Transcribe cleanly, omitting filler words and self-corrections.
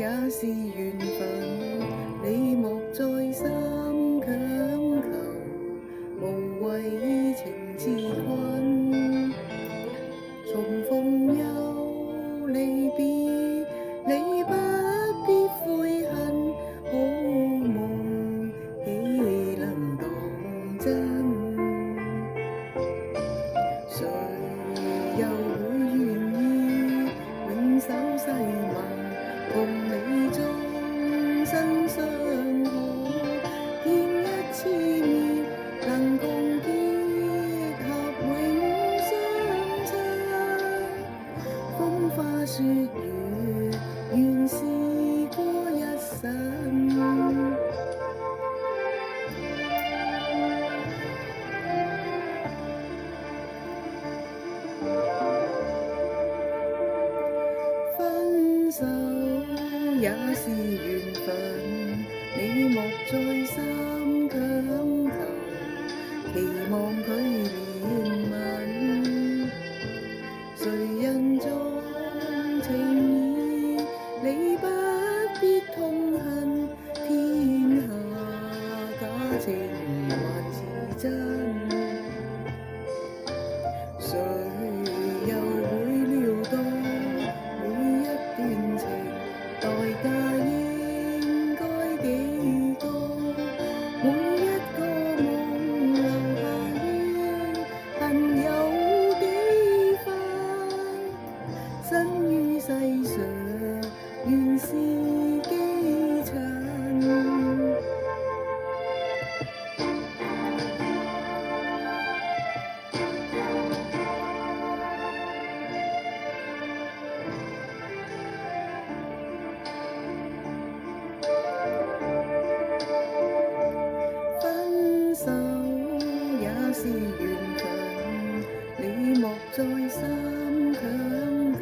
也是緣分，你莫再三強求，無謂情自困。重逢又離別，你不必悔恨，好夢豈能當真？誰又會願意永守誓盟，共你終身相好？見一次面，能共結合永相襯。風花雪月，原是過一生。分手也是緣分，你莫再三強求，期望佢憐憫。誰人重情義，你不必痛恨，天下假情還是真。誰又會料到每一段情代價應該幾高？每一個夢留下怨恨有幾番？生於世上原是基塵。分手也是緣分，你莫再三強求。